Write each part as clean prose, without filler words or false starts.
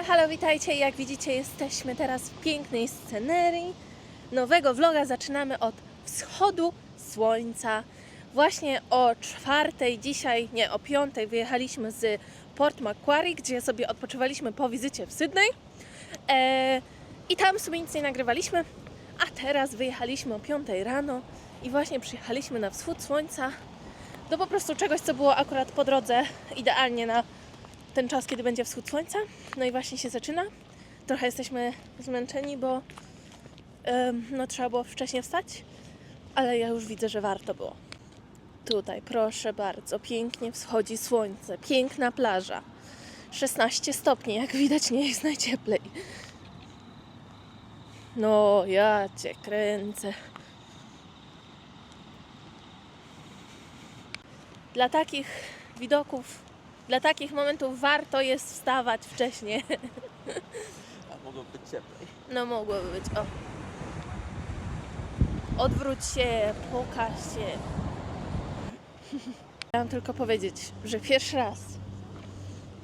Halo, witajcie. Jak widzicie, jesteśmy teraz w pięknej scenerii. Nowego vloga zaczynamy od wschodu słońca. Właśnie o 4:00 dzisiaj, nie, o 5:00 wyjechaliśmy z Port Macquarie, gdzie sobie odpoczywaliśmy po wizycie w Sydney. I tam sobie nic nie nagrywaliśmy, a teraz wyjechaliśmy o 5:00 rano i właśnie przyjechaliśmy na wschód słońca do po prostu czegoś, co było akurat po drodze, idealnie na ten czas, kiedy będzie wschód słońca. No i właśnie się zaczyna. Trochę jesteśmy zmęczeni, bo trzeba było wcześniej wstać, ale ja już widzę, że warto było. Tutaj, proszę bardzo, pięknie wschodzi słońce, piękna plaża. 16 stopni, jak widać, nie jest najcieplej. No, ja cię kręcę. Dla takich widoków, dla takich momentów warto jest wstawać wcześniej. A mogło być cieplej. No mogłoby być, o. Odwróć się, pokaż się. Chciałam tylko powiedzieć, że pierwszy raz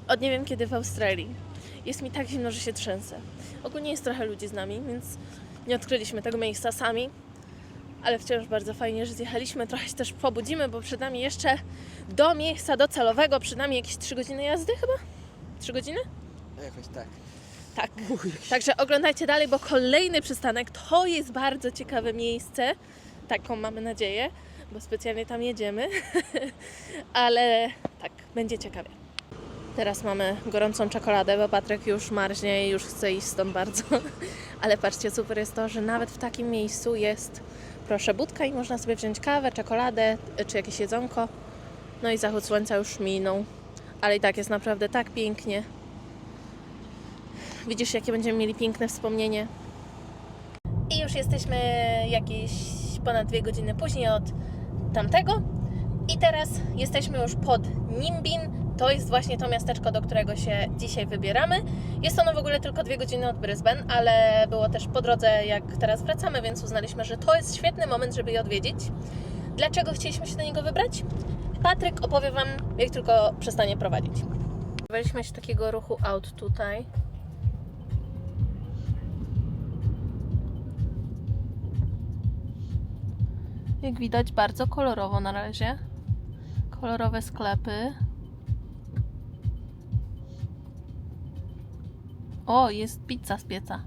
od nie wiem kiedy w Australii jest mi tak zimno, że się trzęsę. Ogólnie jest trochę ludzi z nami, więc nie odkryliśmy tego miejsca sami. Ale wciąż bardzo fajnie, że zjechaliśmy. Trochę się też pobudzimy, bo przed nami jeszcze do miejsca docelowego, przed nami jakieś 3 godziny jazdy chyba? 3 godziny? Jakoś tak. Tak. Także oglądajcie dalej, bo kolejny przystanek to jest bardzo ciekawe miejsce. Taką mamy nadzieję, bo specjalnie tam jedziemy. Ale tak, będzie ciekawie. Teraz mamy gorącą czekoladę, bo Patryk już marznie i już chce iść stąd bardzo. Ale patrzcie, super jest to, że nawet w takim miejscu jest, proszę, budka i można sobie wziąć kawę, czekoladę czy jakieś jedzonko. No i zachód słońca już minął. Ale i tak jest naprawdę tak pięknie. Widzisz, jakie będziemy mieli piękne wspomnienie. I już jesteśmy jakieś ponad 2 godziny później od tamtego. I teraz jesteśmy już pod Nimbin. To jest właśnie to miasteczko, do którego się dzisiaj wybieramy. Jest ono w ogóle tylko 2 godziny od Brisbane, ale było też po drodze, jak teraz wracamy, więc uznaliśmy, że to jest świetny moment, żeby je odwiedzić. Dlaczego chcieliśmy się do niego wybrać? Patryk opowie Wam, jak tylko przestanie prowadzić. Weszliśmy się takiego ruchu aut tutaj. Jak widać, bardzo kolorowo na razie. Kolorowe sklepy. O, jest pizza z pieca.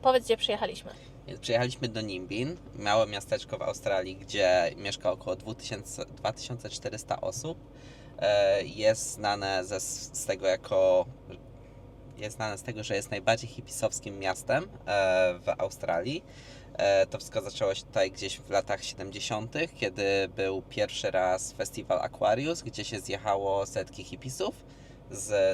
Powiedz, gdzie przyjechaliśmy. Więc przyjechaliśmy do Nimbin, małe miasteczko w Australii, gdzie mieszka około 2400 osób. Jest znane z tego, że jest najbardziej hipisowskim miastem w Australii. To wszystko zaczęło się tutaj gdzieś w latach 70., kiedy był pierwszy raz festiwal Aquarius, gdzie się zjechało setki hipisów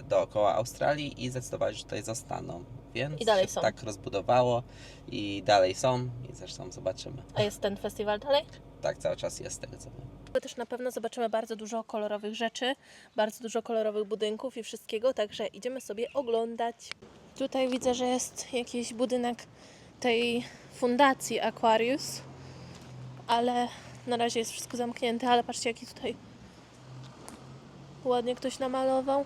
dookoła Australii i zdecydowali, że tutaj zostaną. Więc I dalej się są. tak rozbudowało i dalej są i zresztą zobaczymy. A jest ten festiwal dalej? Tak, cały czas jest z tego co wiem. Też na pewno zobaczymy bardzo dużo kolorowych rzeczy, bardzo dużo kolorowych budynków i wszystkiego, także idziemy sobie oglądać. Tutaj widzę, że jest jakiś budynek tej fundacji Aquarius, ale na razie jest wszystko zamknięte, ale patrzcie, jaki tutaj ładnie ktoś namalował.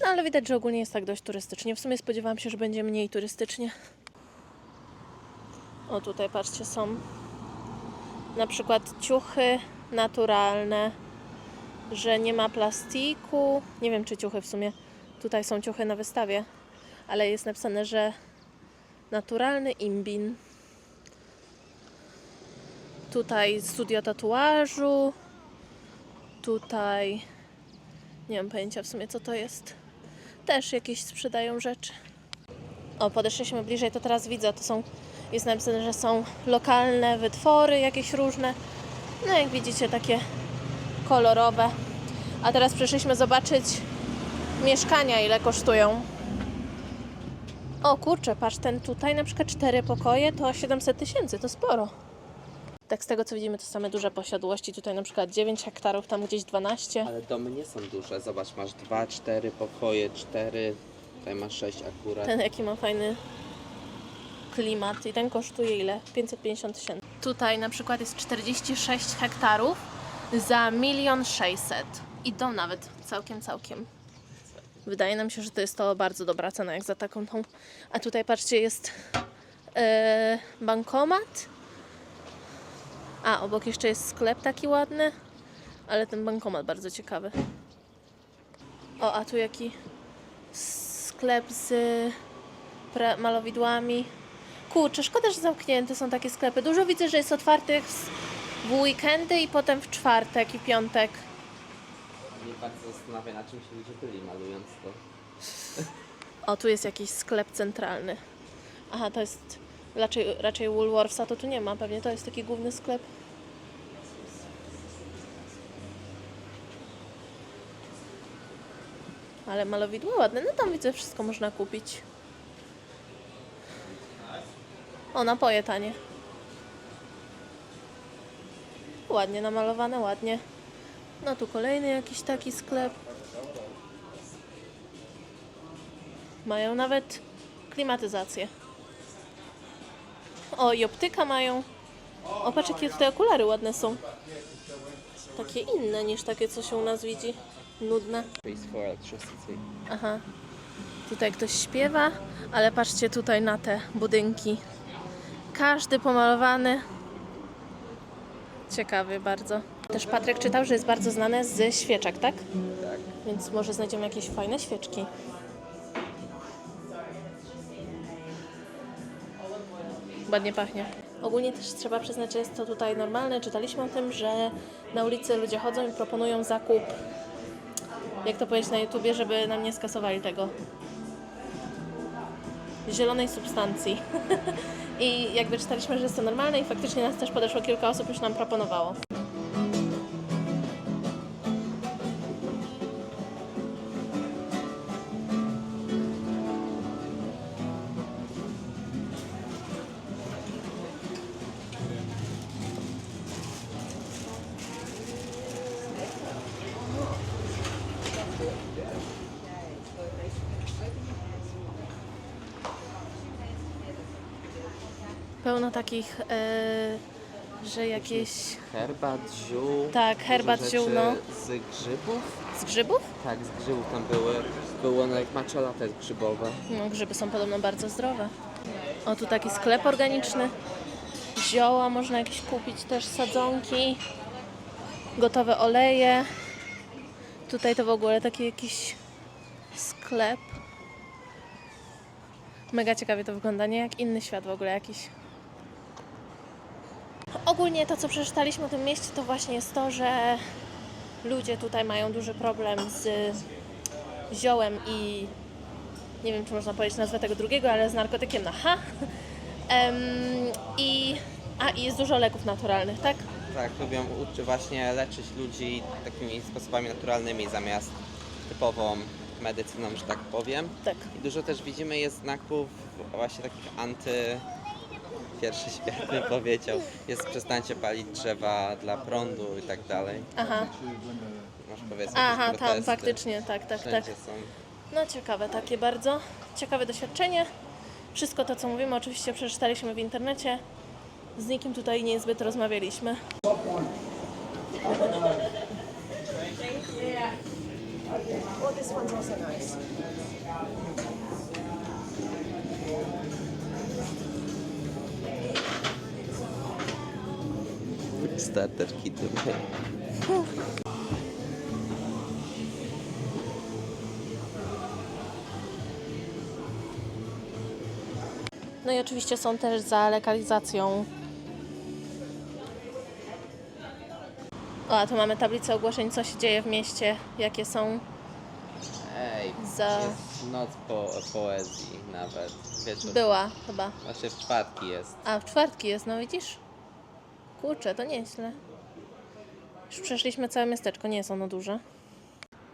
No ale widać, że ogólnie jest tak dość turystycznie. W sumie spodziewałam się, że będzie mniej turystycznie. O, tutaj patrzcie, są na przykład ciuchy naturalne, że nie ma plastiku. Nie wiem, czy ciuchy w sumie. Tutaj są ciuchy na wystawie, ale jest napisane, że naturalny imbin. Tutaj studio tatuażu. Tutaj nie mam pojęcia w sumie, co to jest. Też jakieś sprzedają rzeczy. O, podeszliśmy bliżej, to teraz widzę, jest napisane, że są lokalne wytwory jakieś różne. No jak widzicie, takie kolorowe. A teraz przyszliśmy zobaczyć mieszkania, ile kosztują. O kurczę, patrz, ten tutaj na przykład 4 pokoje to 700 000, to sporo. Tak z tego co widzimy, to same duże posiadłości. Tutaj na przykład 9 hektarów, tam gdzieś 12. Ale domy nie są duże. Zobacz, masz 2, 4 pokoje, 4. Tutaj masz 6 akurat. Ten jaki ma fajny klimat i ten kosztuje ile? 550 000. Tutaj na przykład jest 46 hektarów za 1 600 000 i dom nawet całkiem. Wydaje nam się, że to jest to bardzo dobra cena jak za taką tą. A tutaj patrzcie, jest bankomat. A obok jeszcze jest sklep taki ładny, ale ten bankomat bardzo ciekawy. O, a tu jaki sklep z malowidłami. Kurczę, szkoda, że zamknięte są takie sklepy. Dużo widzę, że jest otwartych w weekendy i potem w czwartek i piątek. Mnie bardzo zastanawia, na czym się ludzie byli malując to. O, tu jest jakiś sklep centralny. Aha, to jest raczej Woolworthsa, to tu nie ma. Pewnie to jest taki główny sklep. Ale malowidło ładne. No tam widzę, wszystko można kupić. O, napoje tanie. Ładnie namalowane, ładnie. No tu kolejny jakiś taki sklep. Mają nawet klimatyzację. O, i optyka mają. O, patrz jakie tutaj okulary ładne są. Takie inne niż takie, co się u nas widzi. Nudne. Space for electricity. Aha. Tutaj ktoś śpiewa, ale patrzcie tutaj na te budynki. Każdy pomalowany. Ciekawy bardzo. Też Patryk czytał, że jest bardzo znane z świeczek, tak? Tak. Więc może znajdziemy jakieś fajne świeczki. Ładnie pachnie. Ogólnie też trzeba przyznać, że jest to tutaj normalne. Czytaliśmy o tym, że na ulicy ludzie chodzą i proponują zakup, jak to powiedzieć na YouTubie, żeby nam nie skasowali tego zielonej substancji. I jakby czytaliśmy, że jest to normalne i faktycznie nas też podeszło kilka osób, już nam proponowało. Pełno takich, że jakieś... Herbat, ziół. Tak, herbat, dużo ziół, rzeczy no. Z grzybów? Z grzybów? Tak, z grzybów tam były. Było jak matcha latte grzybowe. No, grzyby są podobno bardzo zdrowe. O, tu taki sklep organiczny. Zioła można jakieś kupić, też sadzonki. Gotowe oleje. Tutaj to w ogóle taki jakiś sklep. Mega ciekawie to wygląda, nie? Jak inny świat w ogóle jakiś. Ogólnie to, co przeczytaliśmy o tym mieście, to właśnie jest to, że ludzie tutaj mają duży problem z ziołem i nie wiem, czy można powiedzieć nazwę tego drugiego, ale z narkotykiem na H. I jest dużo leków naturalnych, tak? Tak, lubią właśnie leczyć ludzi takimi sposobami naturalnymi zamiast typową medycyną, że tak powiem. Tak. I dużo też widzimy jest znaków właśnie takich pierwszy świat bym powiedział. Jest przestańcie palić drzewa dla prądu i tak dalej. Aha, Masz powiedzmy aha, jakieś tam protesty. faktycznie, tak. Wszędzie są. No ciekawe, takie bardzo ciekawe doświadczenie. Wszystko to, co mówimy, oczywiście przeczytaliśmy w internecie. Z nikim tutaj niezbyt rozmawialiśmy. Well, this one's also nice. Starter kity. No i oczywiście są też za legalizacją. O, a tu mamy tablicę ogłoszeń, co się dzieje w mieście, jakie są. Ej, Za- jest noc poezji nawet. Wieczór. Była chyba. Właśnie w czwartki jest. A, w czwartki jest, no widzisz? Kurczę, to nieźle. Już przeszliśmy całe miasteczko, nie jest ono duże.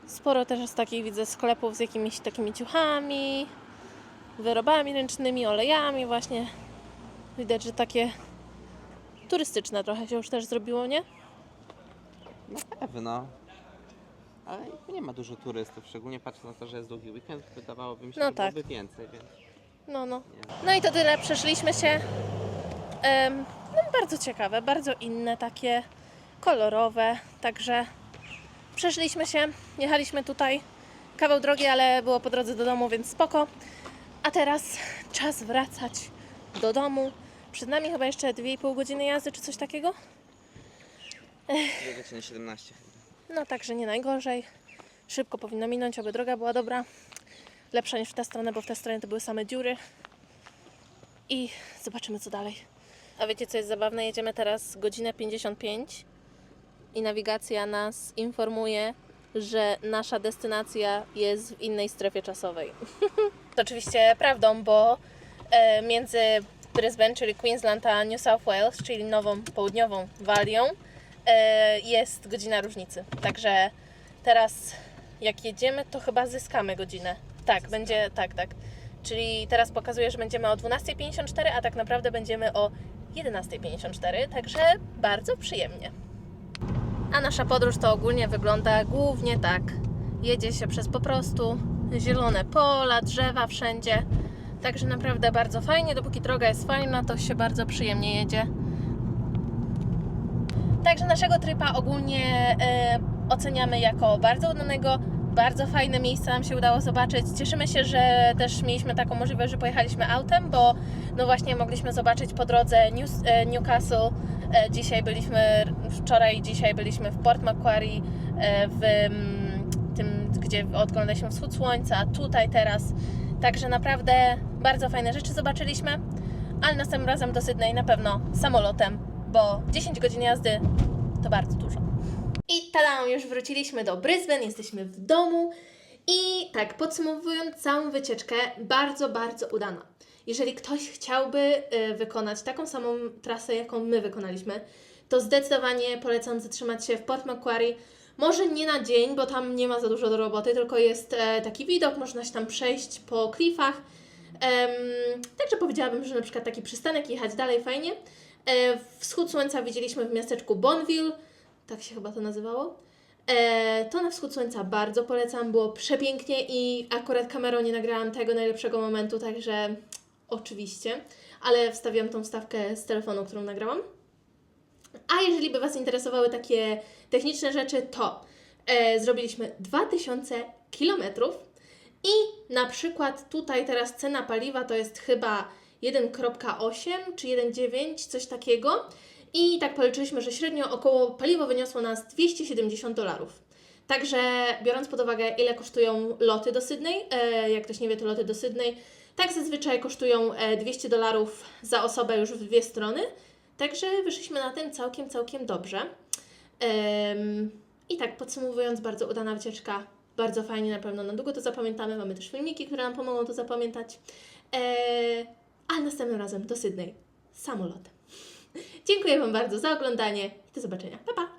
Sporo też jest takich, widzę, sklepów z jakimiś takimi ciuchami, wyrobami ręcznymi, olejami właśnie. Widać, że takie turystyczne trochę się już też zrobiło, nie? Na pewno. Ale nie ma dużo turystów, szczególnie patrząc na to, że jest długi weekend, wydawałoby mi się, No że tak. byłoby więcej, więc No. nie. No i to tyle, przeszliśmy się. No bardzo ciekawe, bardzo inne, takie kolorowe, także przeszliśmy się, jechaliśmy tutaj kawał drogi, ale było po drodze do domu, więc spoko. A teraz czas wracać do domu. Przed nami chyba jeszcze 2,5 godziny jazdy, czy coś takiego. 2 godziny 17 chyba. No także nie najgorzej. Szybko powinno minąć, aby droga była dobra. Lepsza niż w tę stronę, bo w tę stronę to były same dziury. I zobaczymy co dalej. A wiecie co jest zabawne? Jedziemy teraz godzinę 55 i nawigacja nas informuje, że nasza destynacja jest w innej strefie czasowej. To oczywiście prawdą, bo między Brisbane, czyli Queensland, a New South Wales, czyli nową południową Walią, jest godzina różnicy. Także teraz jak jedziemy, to chyba zyskamy godzinę. Tak, będzie, tak. Czyli teraz pokazuje, że będziemy o 12:54, a tak naprawdę będziemy o 11:54, także bardzo przyjemnie. A nasza podróż to ogólnie wygląda głównie tak. Jedzie się przez po prostu zielone pola, drzewa wszędzie. Także naprawdę bardzo fajnie, dopóki droga jest fajna, to się bardzo przyjemnie jedzie. Także naszego trypa ogólnie oceniamy jako bardzo udanego, bardzo fajne miejsca nam się udało zobaczyć. Cieszymy się, że też mieliśmy taką możliwość, że pojechaliśmy autem, bo no właśnie mogliśmy zobaczyć po drodze Newcastle. Wczoraj i dzisiaj byliśmy w Port Macquarie, w tym, gdzie oglądaliśmy wschód słońca, a tutaj teraz. Także naprawdę bardzo fajne rzeczy zobaczyliśmy, ale następnym razem do Sydney na pewno samolotem, bo 10 godzin jazdy to bardzo dużo. I tada, już wróciliśmy do Brisbane, jesteśmy w domu i tak podsumowując całą wycieczkę, bardzo, bardzo udana. Jeżeli ktoś chciałby wykonać taką samą trasę, jaką my wykonaliśmy, to zdecydowanie polecam zatrzymać się w Port Macquarie. Może nie na dzień, bo tam nie ma za dużo do roboty, tylko jest taki widok, można się tam przejść po klifach. Także powiedziałabym, że na przykład taki przystanek, jechać dalej fajnie. Wschód słońca widzieliśmy w miasteczku Bonville, tak się chyba to nazywało. To na wschód słońca bardzo polecam, było przepięknie i akurat kamerą nie nagrałam tego najlepszego momentu, także oczywiście, ale wstawiłam tą wstawkę z telefonu, którą nagrałam. A jeżeli by Was interesowały takie techniczne rzeczy, to zrobiliśmy 2000 km i na przykład tutaj teraz cena paliwa to jest chyba 1,8 czy 1,9, coś takiego. I tak policzyliśmy, że średnio około paliwo wyniosło nas $270. Także biorąc pod uwagę, ile kosztują loty do Sydney, jak ktoś nie wie, to loty do Sydney, tak zazwyczaj kosztują $200 za osobę już w dwie strony. Także wyszliśmy na tym całkiem dobrze. I tak podsumowując, bardzo udana wycieczka, bardzo fajnie, na pewno na długo to zapamiętamy. Mamy też filmiki, które nam pomogą to zapamiętać. A następnym razem do Sydney samolotem. Dziękuję Wam bardzo za oglądanie i do zobaczenia. Pa, pa!